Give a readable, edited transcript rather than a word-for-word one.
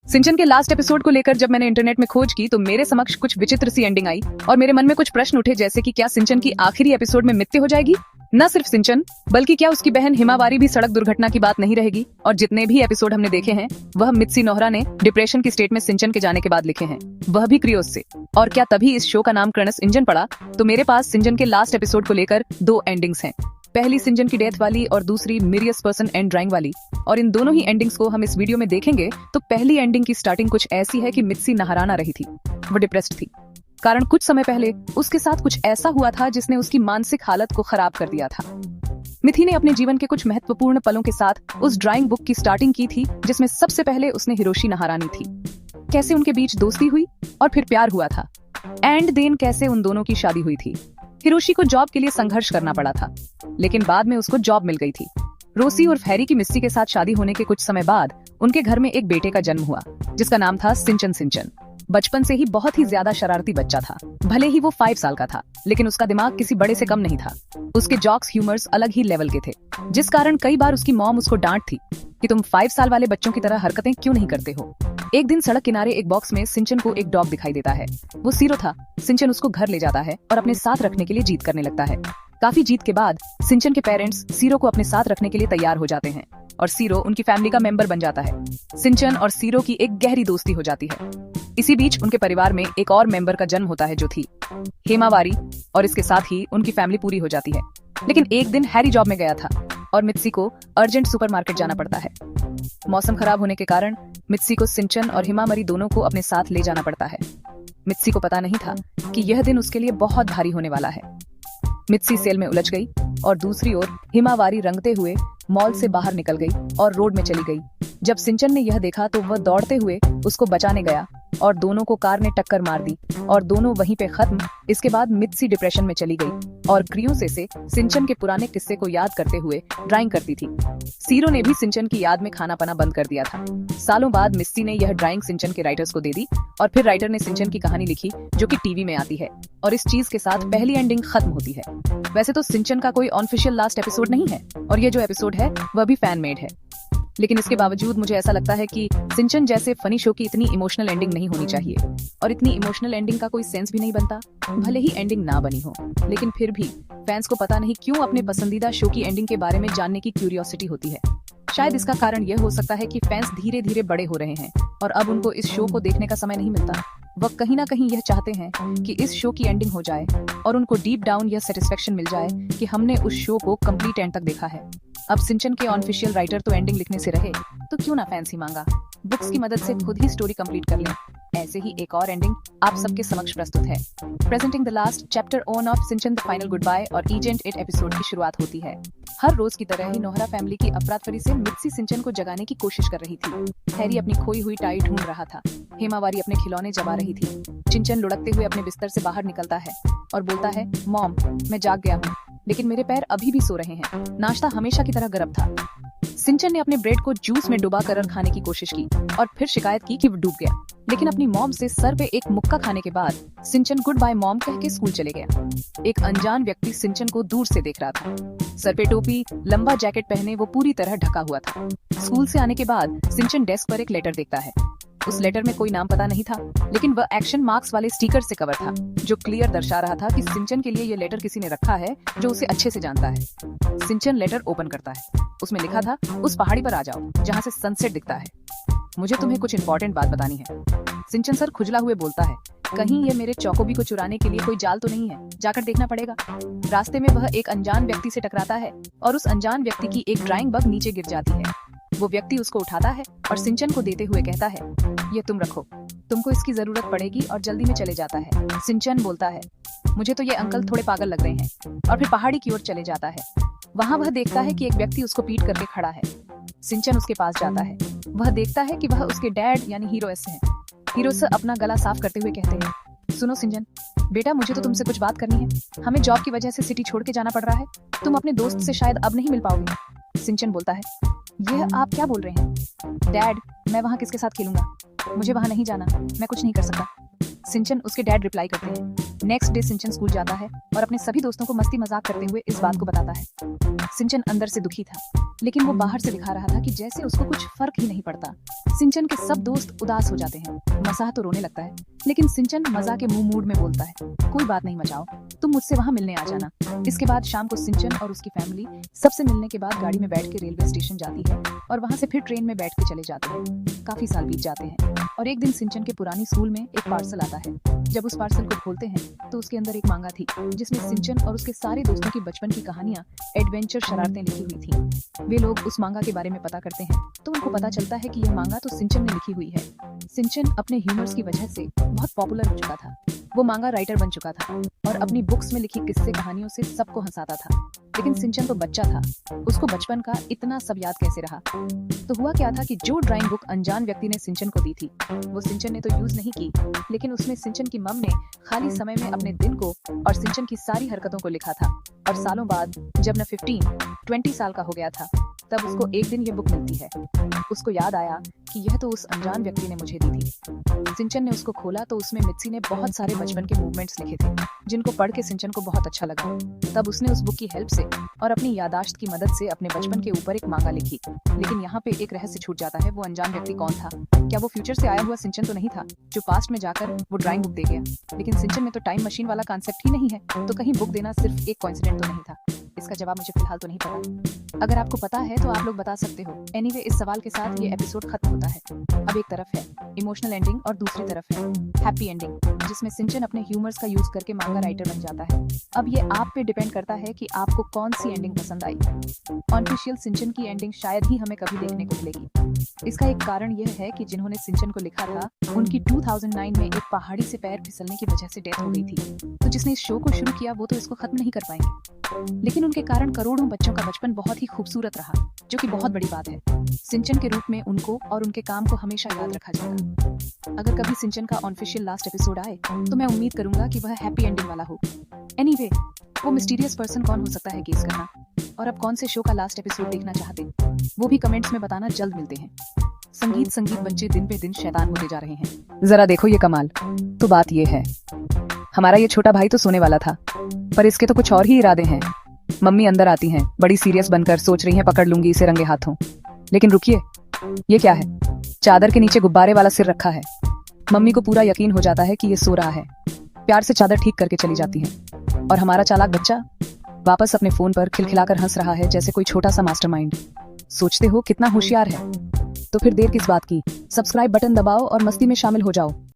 सिंचन के last episode को लेकर जब मैंने इंटरनेट में खोज की तो मेरे समक्ष कुछ विचित्र सी एंडिंग आई और मेरे मन में कुछ प्रश्न उठे, जैसे कि क्या सिंचन की आखिरी एपिसोड में मृत्यु हो जाएगी? न सिर्फ सिंचन बल्कि क्या उसकी बहन हिमावारी भी सड़क दुर्घटना की बात नहीं रहेगी? और जितने भी एपिसोड हमने देखे हैं वह मित्सी नोहरा ने डिप्रेशन की स्टेट में सिंचन के जाने के बाद लिखे हैं, वह भी क्रियोस से। और क्या तभी इस शो का नाम कर्णस इंजन पड़ा? तो मेरे पास सिंचन के लास्ट एपिसोड को लेकर दो एंडिंग्स हैं, पहली सिंचन की डेथ वाली और दूसरी मिरियस पर्सन एंड ड्राइंग वाली। और इन दोनों ही एंडिंग्स को हम इस वीडियो में देखेंगे। तो पहली एंडिंग की स्टार्टिंग कुछ ऐसी है कि मित्सी नहराना रही थी, वो डिप्रेस्ड थी, कारण कुछ समय पहले उसके साथ कुछ ऐसा हुआ था जिसने उसकी मानसिक हालत को खराब कर दिया था। मिथि ने अपने जीवन के कुछ महत्वपूर्ण पलों के साथ उस ड्राइंग बुक की स्टार्टिंग की थी जिसमें सबसे पहले उसने हिरोशी नहारानी थी, कैसे उनके बीच दोस्ती हुई और फिर प्यार हुआ था, एंड देन कैसे उन दोनों की शादी हुई थी। हिरोशी को जॉब के लिए संघर्ष करना पड़ा था, लेकिन बाद में उसको जॉब मिल गई थी। रोसी और हैरी की मिस्सी के साथ शादी होने के कुछ समय बाद उनके घर में एक बेटे का जन्म हुआ जिसका नाम था सिंचन। सिंचन बचपन से ही बहुत ही ज्यादा शरारती बच्चा था। भले ही वो 5 साल का था, लेकिन उसका दिमाग किसी बड़े से कम नहीं था। उसके जॉक्स ह्यूमर्स अलग ही लेवल के थे, जिस कारण कई बार उसकी मॉम उसको डांटती कि तुम 5 साल वाले बच्चों की तरह हरकतें क्यों नहीं करते हो। एक दिन सड़क किनारे एक बॉक्स में सिंचन को एक डॉग दिखाई देता है। वो सीरो था। सिंचन उसको घर ले जाता है और अपने साथ रखने के लिए जिद करने लगता है। काफी जीत के बाद सिंचन के पेरेंट्स सीरो को अपने साथ रखने के लिए तैयार हो जाते हैं और सीरो उनकी फैमिली का मेंबर बन जाता है। सिंचन और सीरो की एक गहरी दोस्ती हो जाती है। इसी बीच उनके परिवार में एक और मेंबर का जन्म होता है जो थी हेमावारी, और इसके साथ ही उनकी फैमिली पूरी हो जाती है। लेकिन एक दिन हैरी जॉब में गया था और मित्सी को अर्जेंट सुपरमार्केट जाना पड़ता है। मौसम खराब होने के कारण मित्सी को सिंचन और हिमावारी दोनों को अपने साथ ले जाना पड़ता है। मित्सी को पता नहीं था कि यह दिन उसके लिए बहुत भारी होने वाला है। मित्सी सेल में उलझ गई और दूसरी ओर हिमावारी रंगते हुए मॉल से बाहर निकल गई और रोड में चली गई। जब सिंचन ने यह देखा तो वह दौड़ते हुए उसको बचाने गया और दोनों को कार ने टक्कर मार दी और दोनों वहीं पे खत्म। इसके बाद मित्सी डिप्रेशन में चली गई और क्रियोसे से सिंचन के पुराने किस्से को याद करते हुए ड्राइंग करती थी। सीरो ने भी सिंचन की याद में खाना पाना बंद कर दिया था। सालों बाद मित्सी ने यह ड्राइंग सिंचन के राइटर्स को दे दी और फिर राइटर ने सिंचन की कहानी लिखी जो कि टीवी में आती है, और इस चीज के साथ पहली एंडिंग खत्म होती है। वैसे तो सिंचन का कोई ऑफिशियल लास्ट एपिसोड नहीं है और ये जो एपिसोड है वह भी फैन मेड है, लेकिन इसके बावजूद मुझे ऐसा लगता है कि सिंचन जैसे फनी शो की इतनी इमोशनल एंडिंग नहीं होनी चाहिए, और इतनी इमोशनल एंडिंग का कोई सेंस भी नहीं बनता। भले ही एंडिंग ना बनी हो, लेकिन फिर भी फैंस को पता नहीं क्यों अपने पसंदीदा शो की एंडिंग के बारे में जानने की क्यूरियोसिटी होती है। शायद इसका कारण यह हो सकता है कि फैंस धीरे धीरे बड़े हो रहे हैं और अब उनको इस शो को देखने का समय नहीं मिलता। वह कहीं ना कहीं यह चाहते हैं कि इस शो की एंडिंग हो जाए और उनको डीप डाउन यह सेटिस्फेक्शन मिल जाए कि हमने उस शो को कंप्लीट एंड तक देखा है। अब सिंचन के ऑफिशियल राइटर तो एंडिंग लिखने से रहे, तो क्यों ना फैंस ही मांगा बुक्स की मदद से खुद ही स्टोरी कंप्लीट कर लें। ऐसे ही एक और एंडिंग आप सबके समक्ष प्रस्तुत है। Presenting the last chapter on of Shinchan the final goodbye और एजेंट इट एपिसोड की शुरुआत होती है। हर रोज की तरह ही नोहरा फैमिली की अफरा-तफरी से मित्सी सिंचन को जगाने की कोशिश कर रही थी। हैरी अपनी खोई हुई टाई ढूंढ रहा था। हेमावारी अपने खिलौने जमा रही थी। सिंचन लुढ़कते हुए अपने बिस्तर से बाहर निकलता है और बोलता है, मॉम मैं जाग गया हूँ, लेकिन मेरे पैर अभी भी सो रहे हैं। नाश्ता हमेशा की तरह गर्म था। सिंचन ने अपने ब्रेड को जूस में डुबा कर खाने की कोशिश की और फिर शिकायत की कि वो डूब गया, लेकिन अपनी मॉम से सर पे एक मुक्का खाने के बाद सिंचन गुड बाय मॉम कह के स्कूल चले गया। एक अनजान व्यक्ति सिंचन को दूर से देख रहा था। सर पे टोपी, लंबा जैकेट पहने वो पूरी तरह ढका हुआ था। स्कूल से आने के बाद सिंचन डेस्क पर एक लेटर देखता है। उस लेटर में कोई नाम पता नहीं था, लेकिन वह एक्शन मार्क्स वाले स्टिकर से कवर था जो क्लियर दर्शा रहा था कि सिंचन के लिए यह लेटर किसी ने रखा है जो उसे अच्छे से जानता है। सिंचन लेटर ओपन करता है। उसमें लिखा था, उस पहाड़ी पर आ जाओ जहाँ से सनसेट दिखता है, मुझे तुम्हें कुछ इंपॉर्टेंट बात बतानी है। सिंचन सर खुजला हुए बोलता है, कहीं ये मेरे चौकोबी को चुराने के लिए कोई जाल तो नहीं है, जाकर देखना पड़ेगा। रास्ते में वह एक अनजान व्यक्ति से टकराता है और उस अनजान व्यक्ति की एक ड्राइंग बग नीचे गिर जाती है। वो व्यक्ति उसको उठाता है और सिंचन को देते हुए कहता है, ये तुम रखो, तुमको इसकी जरूरत पड़ेगी, और जल्दी में चले जाता है। सिंचन बोलता है, मुझे तो ये अंकल थोड़े पागल लग रहे हैं, और फिर पहाड़ी की ओर चले जाता है। वहाँ वह देखता है कि एक व्यक्ति उसको पीट करके खड़ा है। सिंचन उसके पास जाता है। वह देखता है कि वह उसके डैड यानी हीरोस हैं। हीरोस अपना गला साफ करते हुए कहते हैं, सुनो सिंचन बेटा, मुझे तो तुमसे कुछ बात करनी है। हमें जॉब की वजह से सिटी छोड़ के जाना पड़ रहा है। तुम अपने दोस्त से शायद अब नहीं मिल पाओगे। सिंचन बोलता है, यह आप क्या बोल रहे हैं? डैड, मैं वहाँ किसके साथ खेलूंगा? मुझे वहाँ नहीं जाना, मैं कुछ नहीं कर सकता। सिंचन उसके डैड रिप्लाई करते हैं। नेक्स्ट डे सिंचन स्कूल जाता है और अपने सभी दोस्तों को मस्ती मजाक करते हुए इस बात को बताता है। सिंचन अंदर से दुखी था, लेकिन वो बाहर से दिखा रहा था कि जैसे उसको कुछ फर्क ही नहीं पड़ता। सिंचन के सब दोस्त उदास हो जाते हैं। मसाह तो रोने लगता है, लेकिन सिंचन मजा के मुंह मूड में बोलता है, कोई बात नहीं मचाओ, तुम मुझसे वहाँ मिलने आ जाना। इसके बाद शाम को सिंचन और उसकी फैमिली सबसे मिलने के बाद गाड़ी में बैठ के रेलवे स्टेशन जाती है और वहाँ से फिर ट्रेन में बैठ के चले जाते हैं। काफी साल बीत जाते हैं और एक दिन सिंचन के पुरानी स्कूल में एक पार्सल आता है। जब उस पार्सल को खोलते हैं तो उसके अंदर एक मांगा थी जिसमें सिंचन और उसके सारे दोस्तों की बचपन की कहानियां, एडवेंचर, शरारतें लिखी हुई थी। वे लोग उस मांगा के बारे में पता करते हैं तो उनको पता चलता है कि यह मांगा तो सिंचन ने लिखी हुई है। सिंचन अपने ह्यूमर्स की वजह से बहुत पॉपुलर हो चुका था। वो मांगा राइटर बन चुका था और अपनी बुक्स में लिखी किस्से कहानियों से सबको हंसाता था। लेकिन सिंचन तो बच्चा था, उसको बचपन का इतना सब याद कैसे रहा? तो हुआ क्या था कि जो ड्राइंग बुक अनजान व्यक्ति ने सिंचन को दी थी वो सिंचन ने तो यूज नहीं की, लेकिन उसमें सिंचन की मम ने खाली समय में अपने दिन को और सिंचन की सारी हरकतों को लिखा था। और सालों बाद जब न 15-20 साल का हो गया था तब उसको एक दिन ये बुक मिलती है। उसको याद आया कि यह तो उस अनजान व्यक्ति ने मुझे दी थी। सिंचन ने उसको खोला तो उसमें मित्सी ने बहुत सारे बचपन के मूवमेंट्स लिखे थे जिनको पढ़ के सिंचन को बहुत अच्छा लगा। तब उसने उस बुक की हेल्प से और अपनी यादाश्त की मदद से अपने बचपन के ऊपर एक मांगा लिखी। लेकिन यहाँ पे एक रहस्य छूट जाता है, वो अनजान व्यक्ति कौन था? क्या वो फ्यूचर से आया हुआ सिंचन तो नहीं था जो पास्ट में जाकर वो ड्राइंग बुक दे गया? लेकिन सिंचन में तो टाइम मशीन वाला कॉन्सेप्ट ही नहीं है, तो कहीं बुक देना सिर्फ एक कोइंसिडेंट तो नहीं था? इसका जवाब मुझे फिलहाल तो नहीं पता। अगर आपको पता है तो आप लोग बता सकते हो। एनीवे, इस सवाल के साथ ये एपिसोड खत्म होता है। अब एक तरफ है इमोशनल एंडिंग और दूसरी तरफ है हैप्पी एंडिंग, जिसमें सिंचन अपने ह्यूमर्स का यूज करके मांगा राइटर बन जाता है। अब ये आप पे डिपेंड करता है कि आपको कौन सी एंडिंग पसंद आई। ऑनफिशियल सिंचन की एंडिंग शायद ही हमें कभी देखने को मिलेगी। इसका एक कारण यह है कि जिन्होंने सिंचन को लिखा था उनकी 2009 में एक पहाड़ी से पैर फिसलने की वजह से डेथ हो गई थी। तो जिसने इस शो को शुरू किया वो तो इसको खत्म नहीं कर पाएंगे, लेकिन उनके कारण करोड़ों बच्चों का बचपन बहुत ही खूबसूरत रहा, जो कि बहुत बड़ी बात है। सिंचन के रूप में उनको और उनके काम को हमेशा याद रखा जाएगा। अगर कभी सिंचन का ऑनफिशियल लास्ट एपिसोड आए तो मैं उम्मीद करूंगा कि वह हैप्पी एंडिंग वाला हो। एनीवे, वो मिस्टीरियस पर्सन कौन हो सकता है गेस करना? और अब कौन से शो का लास्ट एपिसोड देखना चाहते वो भी कमेंट्स में बताना। जल्द मिलते हैं। संगीत बच्चे दिन पे दिन शैतान होते जा रहे हैं। जरा देखो ये कमाल। तो बात ये है, हमारा ये छोटा भाई तो सोने वाला था, पर इसके तो कुछ और ही इरादे हैं। मम्मी अंदर आती हैं, बड़ी सीरियस बनकर सोच रही हैं पकड़ लूंगी इसे रंगे हाथों। लेकिन रुकिए, ये क्या है? चादर के नीचे गुब्बारे वाला सिर रखा है। मम्मी को पूरा यकीन हो जाता है कि ये सो रहा है। प्यार से चादर ठीक करके चली जाती है और हमारा चालाक बच्चा वापस अपने फोन पर खिलखिलाकर हंस रहा है जैसे कोई छोटा सा मास्टरमाइंड। सोचते हो कितना होशियार है? तो फिर देर किस बात की? सब्सक्राइब बटन दबाओ और मस्ती में शामिल हो जाओ।